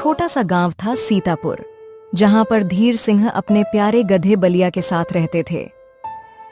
छोटा सा गांव था सीतापुर, जहां पर धीर सिंह अपने प्यारे गधे बलिया के साथ रहते थे।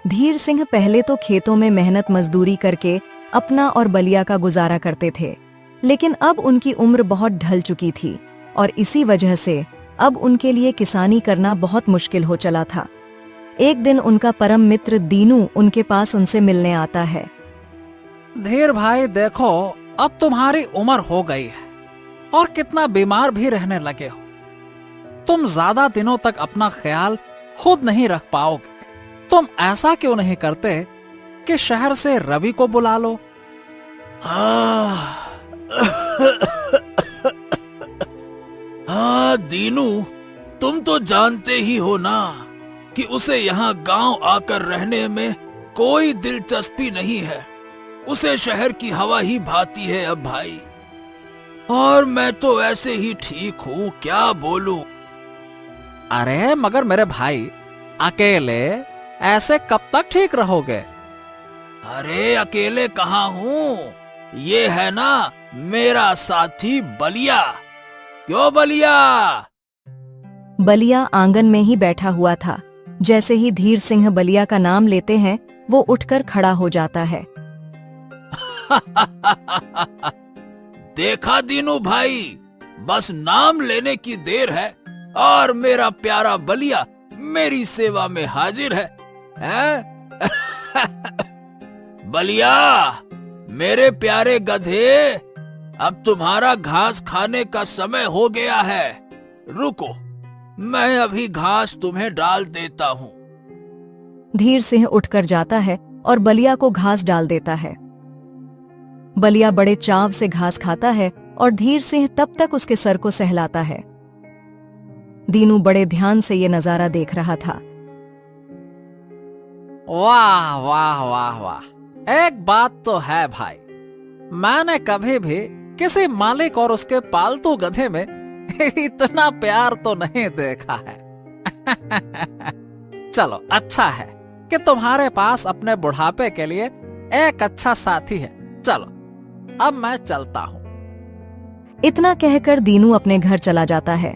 धीर सिंह पहले तो खेतों में मेहनत मजदूरी करके अपना और बलिया का गुजारा करते थे, लेकिन अब उनकी उम्र बहुत ढल चुकी थी और इसी वजह से अब उनके लिए किसानी करना बहुत मुश्किल हो चला था। एक दिन उनका परम मित्र दीनू उनके पास उनसे मिलने आता है। धीर भाई देखो, अब तुम्हारी उम्र हो गई है और कितना बीमार भी रहने लगे हो। तुम ज्यादा दिनों तक अपना ख्याल खुद नहीं रख पाओगे। तुम ऐसा क्यों नहीं करते कि शहर से रवि को बुला लो। हाँ दीनू, तुम तो जानते ही हो ना कि उसे यहाँ गांव आकर रहने में कोई दिलचस्पी नहीं है। उसे शहर की हवा ही भाती है अब भाई। और मैं तो ऐसे ही ठीक हूँ, क्या बोलूं। अरे मगर मेरे भाई, अकेले ऐसे कब तक ठीक रहोगे। अरे अकेले कहाँ हूँ, ये है ना मेरा साथी बलिया। क्यों बलिया? बलिया आंगन में ही बैठा हुआ था। जैसे ही धीर सिंह बलिया का नाम लेते हैं, वो उठकर खड़ा हो जाता है। देखा दीनू भाई, बस नाम लेने की देर है और मेरा प्यारा बलिया मेरी सेवा में हाजिर है? बलिया, मेरे प्यारे गधे, अब तुम्हारा घास खाने का समय हो गया है। रुको, मैं अभी घास तुम्हें डाल देता हूँ। धीर सिंह उठकर जाता है और बलिया को घास डाल देता है। बलिया बड़े चाव से घास खाता है और धीर सिंह तब तक उसके सर को सहलाता है। दीनू बड़े ध्यान से ये नजारा देख रहा था। वाह वाह वाह वाह, एक बात तो है भाई, मैंने कभी भी किसी मालिक और उसके पालतू गधे में इतना प्यार तो नहीं देखा है। चलो, अच्छा है कि तुम्हारे पास अपने बुढ़ापे के लिए एक अच्छा साथी है। चलो, अब मैं चलता हूँ। इतना कहकर दीनू अपने घर चला जाता है।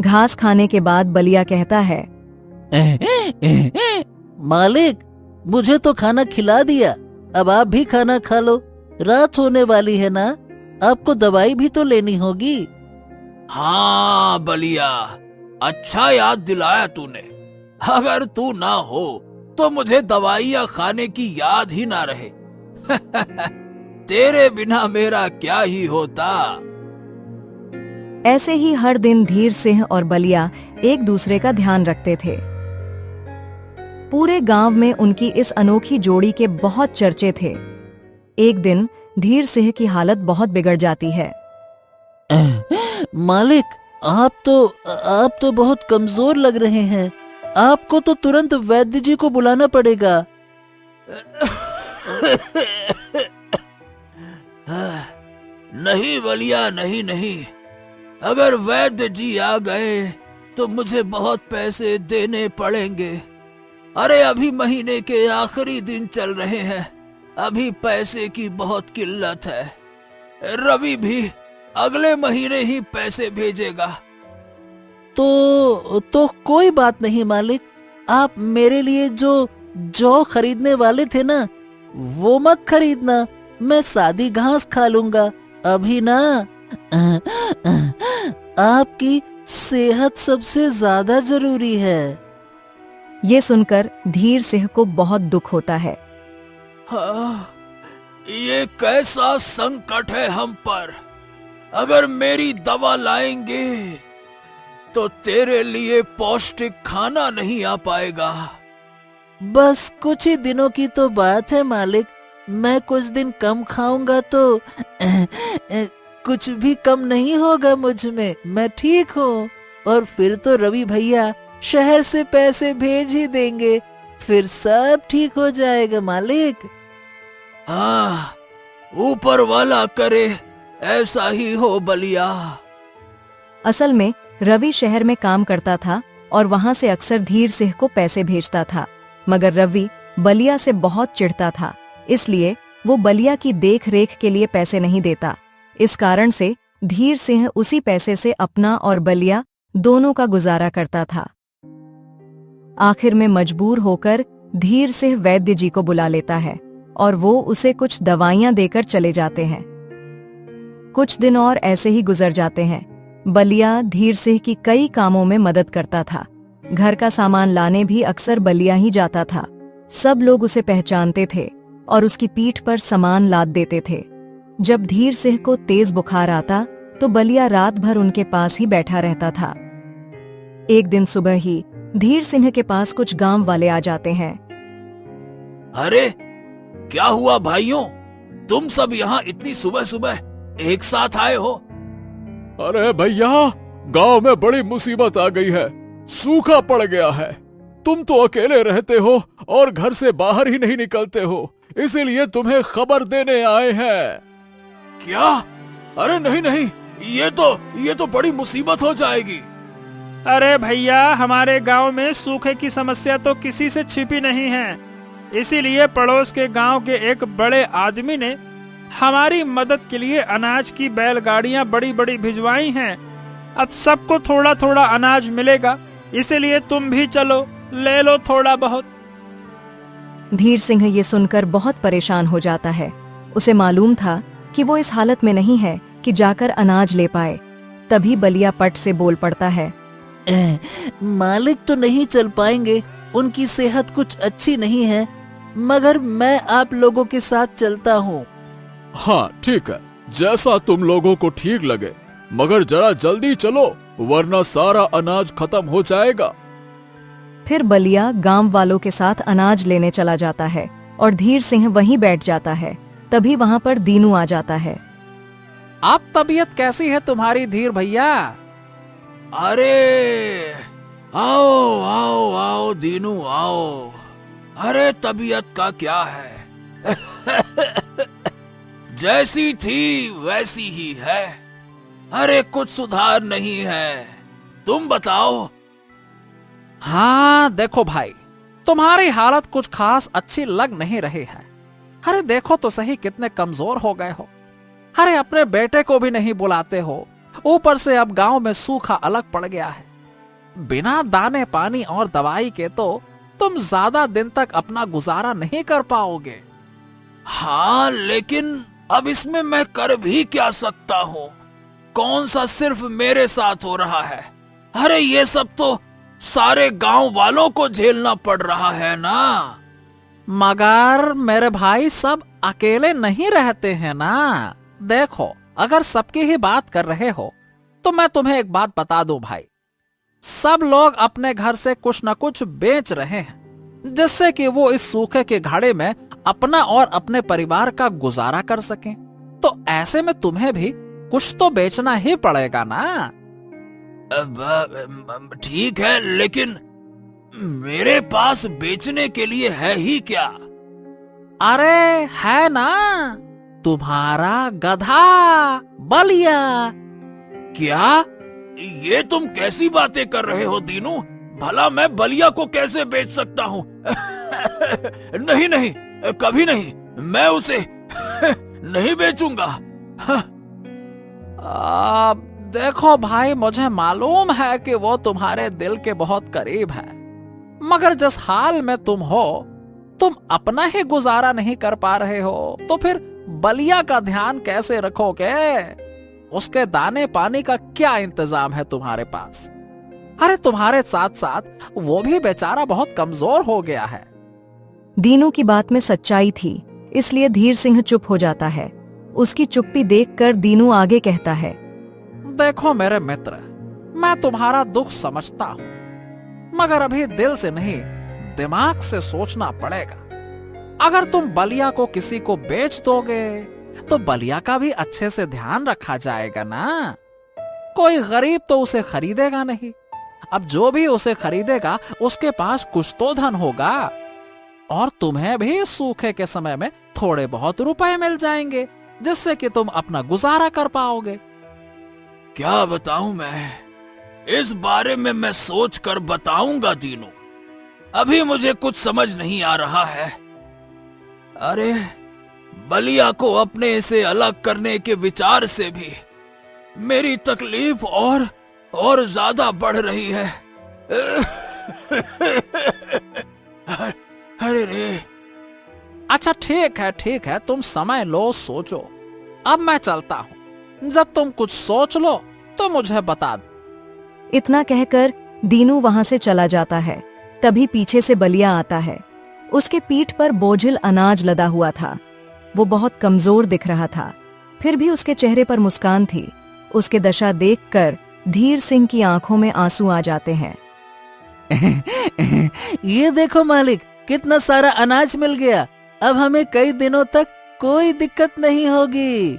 घास खाने के बाद बलिया कहता है, मालिक, मुझे तो खाना खिला दिया, अब आप भी खाना खा लो। रात होने वाली है ना, आपको दवाई भी तो लेनी होगी। हाँ बलिया, अच्छा याद दिलाया तूने। अगर तू ना हो तो मुझे दवाइयाँ खाने की याद ही ना रहे। तेरे बिना मेरा क्या ही होता। ऐसे ही हर दिन धीर सिंह और बलिया एक दूसरे का ध्यान रखते थे। पूरे गांव में उनकी इस अनोखी जोड़ी के बहुत चर्चे थे। एक दिन धीर सिंह की हालत बहुत बिगड़ जाती है। मालिक, आप तो बहुत कमजोर लग रहे हैं। आपको तो तुरंत वैद्य जी को बुलाना पड़ेगा। नहीं बलिया, नहीं। अगर वैद्य जी आ गए तो मुझे बहुत पैसे देने पड़ेंगे। अरे अभी महीने के आखिरी दिन चल रहे हैं, अभी पैसे की बहुत किल्लत है। रवि भी अगले महीने ही पैसे भेजेगा। तो कोई बात नहीं मालिक, आप मेरे लिए जो जौ खरीदने वाले थे ना, वो मत खरीदना। मैं सादी घास खा लूंगा। अभी ना आपकी सेहत सबसे ज्यादा जरूरी है। ये सुनकर धीर सिंह को बहुत दुख होता है। हाँ, ये कैसा संकट है हम पर। अगर मेरी दवा लाएंगे तो तेरे लिए पौष्टिक खाना नहीं आ पाएगा। बस कुछ ही दिनों की तो बात है मालिक। मैं कुछ दिन कम खाऊंगा तो कुछ भी कम नहीं होगा मुझ में। मैं ठीक हूँ। और फिर तो रवि भैया शहर से पैसे भेज ही देंगे, फिर सब ठीक हो जाएगा मालिक। हाँ, ऊपर वाला करे ऐसा ही हो बलिया। असल में रवि शहर में काम करता था और वहां से अक्सर धीर सिंह को पैसे भेजता था, मगर रवि बलिया से बहुत चिढ़ता था, इसलिए वो बलिया की देख रेख के लिए पैसे नहीं देता। इस कारण से धीर सिंह उसी पैसे से अपना और बलिया दोनों का गुजारा करता था। आखिर में मजबूर होकर धीर सिंह वैद्य जी को बुला लेता है और वो उसे कुछ दवाइयां देकर चले जाते हैं। कुछ दिन और ऐसे ही गुजर जाते हैं। बलिया धीर सिंह की कई कामों में मदद करता था। घर का सामान लाने भी अक्सर बलिया ही जाता था। सब लोग उसे पहचानते थे और उसकी पीठ पर सामान लाद देते थे। जब धीर सिंह को तेज बुखार आता तो बलिया रात भर उनके पास ही बैठा रहता था। एक दिन सुबह ही धीर सिंह के पास कुछ गांव वाले आ जाते हैं। अरे क्या हुआ भाइयों, तुम सब यहाँ इतनी सुबह सुबह एक साथ आए हो? अरे भैया, गांव में बड़ी मुसीबत आ गई है, सूखा पड़ गया है। तुम तो अकेले रहते हो और घर से बाहर ही नहीं निकलते हो, इसीलिए तुम्हें खबर देने आए हैं। क्या? अरे नहीं नहीं, ये तो बड़ी मुसीबत हो जाएगी। अरे भैया, हमारे गांव में सूखे की समस्या तो किसी से छिपी नहीं है, इसीलिए पड़ोस के गांव के एक बड़े आदमी ने हमारी मदद के लिए अनाज की बैलगाड़ियां बड़ी बड़ी भिजवाई हैं। अब सबको थोड़ा थोड़ा अनाज मिलेगा, इसीलिए तुम भी चलो, ले लो थोड़ा बहुत। धीर सिंह ये सुनकर बहुत परेशान हो जाता है। उसे मालूम था कि वो इस हालत में नहीं है कि जाकर अनाज ले पाए। तभी बलिया पट से बोल पड़ता है, मालिक तो नहीं चल पाएंगे, उनकी सेहत कुछ अच्छी नहीं है, मगर मैं आप लोगों के साथ चलता हूँ। हाँ ठीक है, जैसा तुम लोगों को ठीक लगे, मगर जरा जल्दी चलो वरना सारा अनाज खत्म हो जाएगा। फिर बलिया गांव वालों के साथ अनाज लेने चला जाता है और धीर सिंह वहीं बैठ जाता है। तभी वहां पर दीनू आ जाता है। अब तबीयत कैसी है तुम्हारी धीर भैया? अरे आओ आओ आओ दीनू आओ। अरे तबीयत का क्या है जैसी थी वैसी ही है। अरे कुछ सुधार नहीं है, तुम बताओ। हाँ देखो भाई, तुम्हारी हालत कुछ खास अच्छी लग नहीं रही है। अरे देखो तो सही कितने कमजोर हो गए हो। अरे अपने बेटे को भी नहीं बुलाते हो, ऊपर से अब गांव में सूखा अलग पड़ गया है। बिना दाने पानी और दवाई के तो तुम ज्यादा दिन तक अपना गुजारा नहीं कर पाओगे। हाँ लेकिन अब इसमें मैं कर भी क्या सकता हूँ? कौन सा सिर्फ मेरे साथ हो रहा है? अरे ये सब तो सारे गांव वालों को झेलना पड़ रहा है ना। मगर मेरे भाई सब अकेले नहीं रहते हैं ना। देखो, अगर सबकी ही बात कर रहे हो तो मैं तुम्हें एक बात बता दूं भाई, सब लोग अपने घर से कुछ न कुछ बेच रहे हैं, जिससे कि वो इस सूखे के घड़े में अपना और अपने परिवार का गुजारा कर सकें। तो ऐसे में तुम्हें भी कुछ तो बेचना ही पड़ेगा ना। ठीक है, लेकिन मेरे पास बेचने के लिए है ही क्या? अरे है ना, तुम्हारा गधा बलिया। क्या? ये तुम कैसी बातें कर रहे हो दीनू? भला मैं बलिया को कैसे बेच सकता हूँ? नहीं नहीं, कभी नहीं, मैं उसे नहीं बेचूंगा। देखो भाई, मुझे मालूम है कि वो तुम्हारे दिल के बहुत करीब है, मगर जिस हाल में तुम हो, तुम अपना ही गुजारा नहीं कर पा रहे हो, तो फिर बलिया का ध्यान कैसे रखोगे? उसके दाने पानी का क्या इंतजाम है तुम्हारे पास? अरे तुम्हारे साथ साथ वो भी बेचारा बहुत कमजोर हो गया है। दीनू की बात में सच्चाई थी, इसलिए धीर सिंह चुप हो जाता है। उसकी चुप्पी देखकर दीनू आगे कहता है, देखो मेरे मित्र, मैं तुम्हारा दुख समझता हूँ, मगर अभी दिल से नहीं दिमाग से सोचना पड़ेगा। अगर तुम बलिया को किसी को बेच दोगे तो बलिया का भी अच्छे से ध्यान रखा जाएगा ना। कोई गरीब तो उसे खरीदेगा नहीं। अब जो भी उसे खरीदेगा उसके पास कुछ तो धन होगा, और तुम्हें भी सूखे के समय में थोड़े बहुत रुपए मिल जाएंगे, जिससे कि तुम अपना गुजारा कर पाओगे। क्या बताऊं मैं? इस बारे में मैं सोच कर बताऊंगा दीनू। अभी मुझे कुछ समझ नहीं आ रहा है। अरे बलिया को अपने से अलग करने के विचार से भी मेरी तकलीफ और ज्यादा बढ़ रही है। अरे रे। अच्छा ठीक है, तुम समय लो, सोचो। अब मैं चलता हूँ, जब तुम कुछ सोच लो तो मुझे बता दो। इतना कहकर दीनू वहां से चला जाता है। तभी पीछे से बलिया आता है। उसके पीठ पर बोझिल अनाज लदा हुआ था। वो बहुत कमजोर दिख रहा था, फिर भी उसके चेहरे पर मुस्कान थी। उसके दशा देखकर धीर सिंह की आंखों में आंसू आ जाते हैं। ये देखो मालिक, कितना सारा अनाज मिल गया। अब हमें कई दिनों तक कोई दिक्कत नहीं होगी।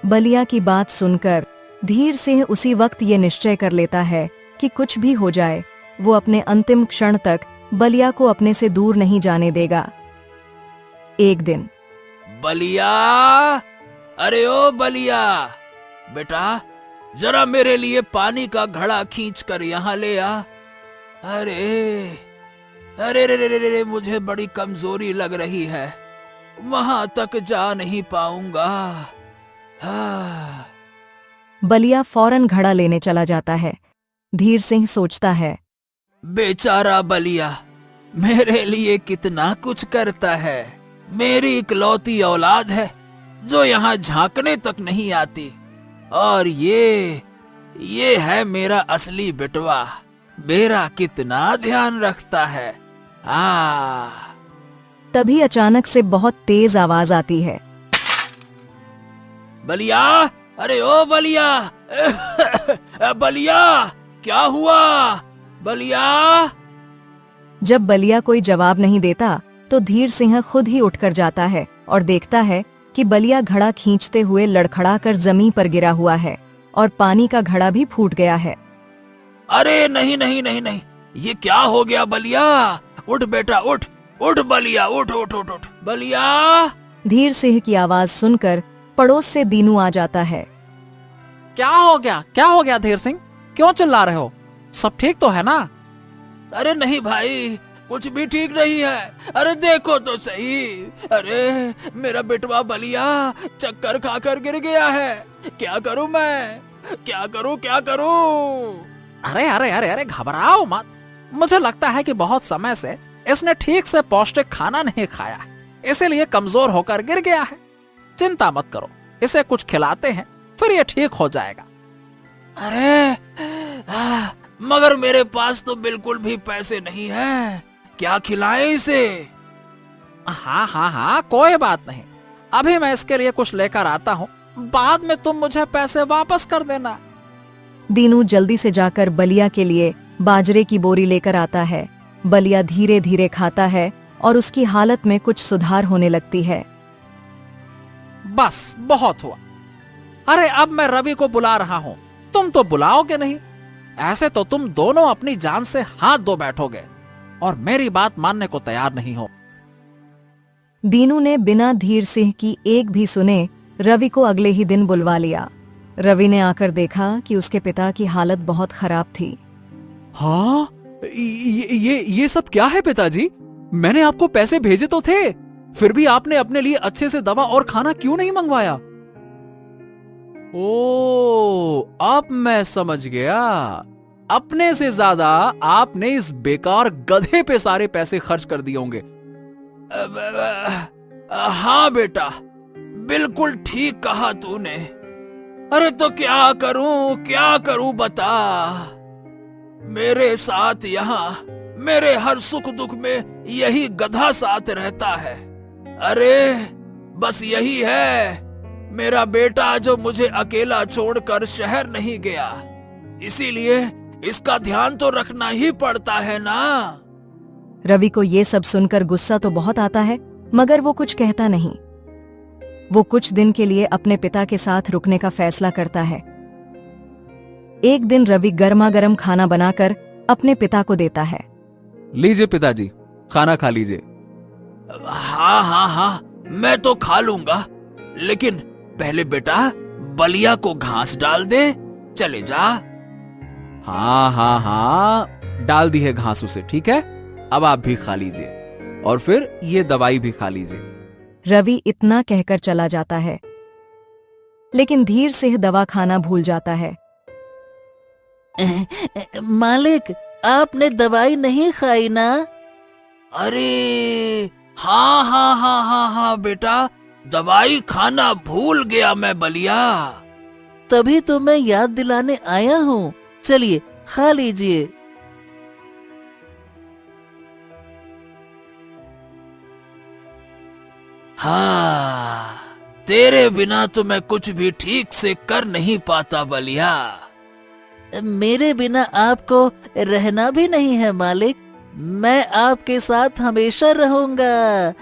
बलिया की बात सुनकर धीर सिंह उसी वक्त ये निश्चय कर लेता है कि कुछ भी हो जाए, वो अपने अंतिम क्षण तक बलिया को अपने से दूर नहीं जाने देगा। एक दिन बलिया, अरे ओ बलिया, बेटा जरा मेरे लिए पानी का घड़ा खींच कर यहाँ ले आ। अरे अरे रे रे रे रे, मुझे बड़ी कमजोरी लग रही है, वहां तक जा नहीं पाऊंगा। हाँ। बलिया फौरन घड़ा लेने चला जाता है। धीर सिंह सोचता है, बेचारा बलिया मेरे लिए कितना कुछ करता है। मेरी इकलौती औलाद है जो यहाँ झांकने तक नहीं आती, और ये है मेरा असली बेटवा, मेरा कितना ध्यान रखता है। तभी अचानक से बहुत तेज आवाज आती है। बलिया, अरे ओ बलिया, बलिया क्या हुआ बलिया? जब बलिया कोई जवाब नहीं देता तो धीर सिंह खुद ही उठकर जाता है और देखता है कि बलिया घड़ा खींचते हुए लड़खड़ा कर जमीन पर गिरा हुआ है और पानी का घड़ा भी फूट गया है। अरे नहीं नहीं नहीं नहीं, ये क्या हो गया बलिया? उठ बेटा, उठ उठ बलिया, उठ उठ उठ उठ बलिया। धीर सिंह की आवाज सुनकर पड़ोस से दीनू आ जाता है। क्या हो गया धीर सिंह, क्यों चिल्ला रहे हो? सब ठीक तो है ना? अरे नहीं भाई, कुछ भी ठीक नहीं है। अरे देखो तो सही, अरे मेरा बेटवा बलिया चक्कर खाकर गिर गया है। क्या करूं मैं, क्या करूं? अरे घबराओ मत। मुझे लगता है कि बहुत समय से इसने ठीक से पौष्टिक खाना नहीं खाया है, इसीलिए कमजोर होकर गिर गया है। चिंता मत करो, इसे कुछ खिलाते हैं, फिर ये ठीक हो जाएगा। अरे मगर मेरे पास तो बिल्कुल भी पैसे नहीं है, क्या खिलाएं इसे? हाँ, कोई बात नहीं, अभी मैं इसके लिए कुछ लेकर आता हूँ, बाद में तुम मुझे पैसे वापस कर देना। दीनू जल्दी से जाकर बलिया के लिए बाजरे की बोरी लेकर आता है। बलिया धीरे धीरे खाता है और उसकी हालत में कुछ सुधार होने लगती है। बस बहुत हुआ। अरे अब मैं रवि को बुला रहा हूँ, तुम तो बुलाओगे नहीं। ऐसे तो तुम दोनों अपनी जान से हाथ धो बैठोगे और मेरी बात मानने को तैयार नहीं हो। दीनू ने बिना धीर सिंह की एक भी सुने रवि को अगले ही दिन बुलवा लिया। रवि ने आकर देखा कि उसके पिता की हालत बहुत खराब थी। हाँ, ये सब क्या है पिताजी? मैंने आपको पैसे भेजे तो थे, फिर भी आपने अपने लिए अच्छे से दवा और खाना क्यों नहीं मंगवाया? ओ, अब मैं समझ गया। अपने से ज्यादा आपने इस बेकार गधे पे सारे पैसे खर्च कर दिए होंगे। हाँ बेटा, बिल्कुल ठीक कहा तूने। अरे तो क्या करूं बता। मेरे साथ यहाँ मेरे हर सुख दुख में यही गधा साथ रहता है। अरे बस यही है मेरा बेटा जो मुझे अकेला छोड़कर शहर नहीं गया, इसीलिए इसका ध्यान तो रखना ही पड़ता है ना। रवि को ये सब सुनकर गुस्सा तो बहुत आता है, मगर वो कुछ कहता नहीं। वो कुछ दिन के लिए अपने पिता के साथ रुकने का फैसला करता है। एक दिन रवि गर्मा गर्म खाना बनाकर अपने पिता को देता है। लीजिए पिताजी, खाना खा लीजिए। हाँ, मैं तो खा लूंगा, लेकिन पहले बेटा बलिया को घास डाल दे, चले जा। हाँ, डाल दी है घास उसे, ठीक है। अब आप भी खा लीजिए और फिर ये दवाई भी खा लीजिए। रवि इतना कहकर चला जाता है। लेकिन धीर सिंह दवा खाना भूल जाता है। मालिक, आपने दवाई नहीं खाई ना? अरे हाँ हाँ हाँ हाँ हाँ बेटा, दवाई खाना भूल गया मैं बलिया। तभी तो मैं याद दिलाने आया हूँ। चलिए खा लीजिए। हाँ, तेरे बिना तो मैं कुछ भी ठीक से कर नहीं पाता बलिया। मेरे बिना आपको रहना भी नहीं है मालिक। मैं आपके साथ हमेशा रहूंगा।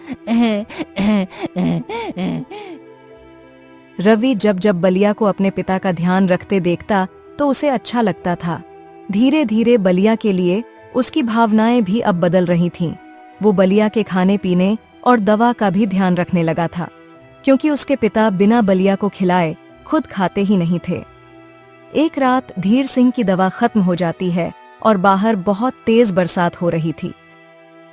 रवि जब जब बलिया को अपने पिता का ध्यान रखते देखता तो उसे अच्छा लगता था। धीरे धीरे बलिया के लिए उसकी भावनाएं भी अब बदल रही थीं। वो बलिया के खाने पीने और दवा का भी ध्यान रखने लगा था, क्योंकि उसके पिता बिना बलिया को खिलाए खुद खाते ही नहीं थे। एक रात धीर सिंह की दवा खत्म हो जाती है और बाहर बहुत तेज बरसात हो रही थी।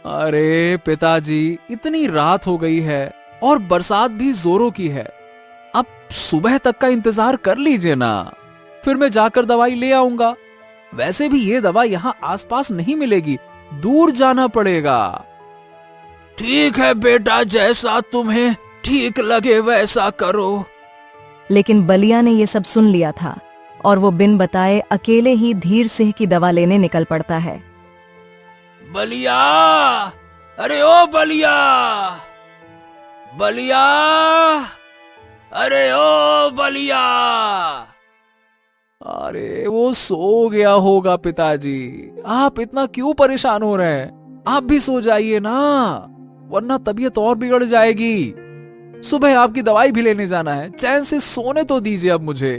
अरे पिताजी, इतनी रात हो गई है और बरसात भी जोरों की है। अब सुबह तक का इंतजार कर लीजिए ना, फिर मैं जाकर दवाई ले आऊंगा। वैसे भी ये दवा यहाँ आसपास नहीं मिलेगी, दूर जाना पड़ेगा। ठीक है बेटा, जैसा तुम्हें ठीक लगे वैसा करो। लेकिन बलिया ने ये सब सुन लिया था और वो बिन बताए अकेले ही धीर सिंह की दवा लेने निकल पड़ता है। बलिया, अरे ओ बलिया, बलिया, अरे ओ बलिया। अरे वो सो गया होगा पिताजी, आप इतना क्यों परेशान हो रहे हैं? आप भी सो जाइए ना, वरना तबीयत और बिगड़ जाएगी। सुबह आपकी दवाई भी लेने जाना है, चैन से सोने तो दीजिए अब मुझे।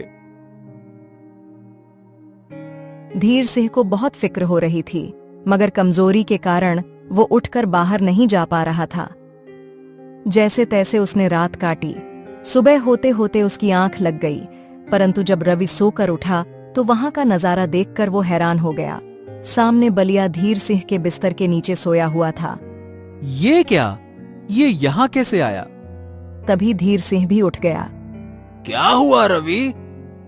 धीर सिंह को बहुत फिक्र हो रही थी, मगर कमजोरी के कारण वो उठकर बाहर नहीं जा पा रहा था। जैसे तैसे उसने रात काटी। सुबह होते होते उसकी आंख लग गई, परंतु जब रवि सोकर उठा तो वहां का नजारा देखकर वो हैरान हो गया। सामने बलिया धीर सिंह के बिस्तर के नीचे सोया हुआ था। ये क्या? ये यहाँ कैसे आया? तभी धीर सिंह भी उठ गया। क्या हुआ रवि,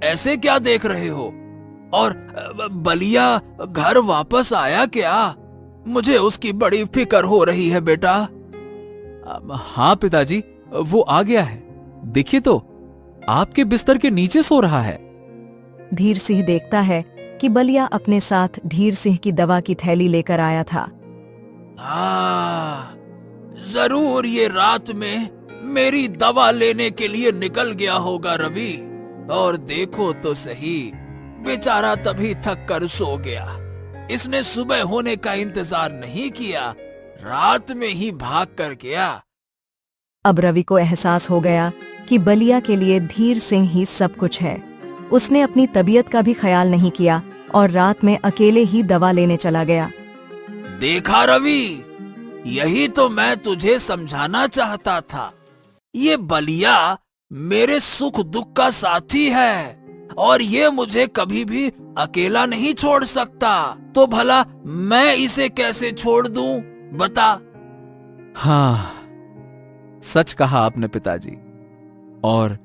ऐसे क्या देख रहे हो? और बलिया घर वापस आया क्या? मुझे उसकी बड़ी फिक्र हो रही है बेटा। हाँ पिताजी, वो आ गया है। देखिए तो, आपके बिस्तर के नीचे सो रहा है। धीर सिंह देखता है कि बलिया अपने साथ धीर सिंह की दवा की थैली लेकर आया था। हाँ, जरूर ये रात में मेरी दवा लेने के लिए निकल गया होगा रवि। और देखो तो सही, बेचारा तभी थक कर सो गया। इसने सुबह होने का इंतजार नहीं किया, रात में ही भाग कर गया। अब रवि को एहसास हो गया कि बलिया के लिए धीर सिंह ही सब कुछ है। उसने अपनी तबीयत का भी ख्याल नहीं किया और रात में अकेले ही दवा लेने चला गया। देखा रवि, यही तो मैं तुझे समझाना चाहता था। ये बलिया मेरे सुख दुख का साथी है और ये मुझे कभी भी अकेला नहीं छोड़ सकता। तो भला मैं इसे कैसे छोड़ दूं, बता। हाँ, सच कहा आपने पिताजी। और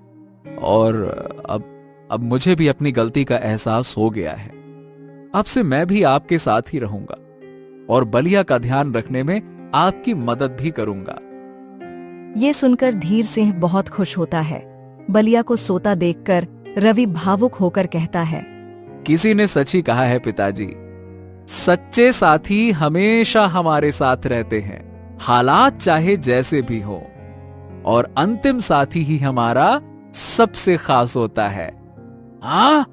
अब मुझे भी अपनी गलती का एहसास हो गया है। अब से मैं भी आपके साथ ही रहूंगा और बलिया का ध्यान रखने में आपकी मदद भी करूंगा। ये सुनकर धीर सिंह बहुत खुश होता है। बलिया को सोता देखकर रवि भावुक होकर कहता है, किसी ने सच ही कहा है पिताजी, सच्चे साथी हमेशा हमारे साथ रहते हैं, हालात चाहे जैसे भी हो, और अंतिम साथी ही हमारा सबसे खास होता है। हाँ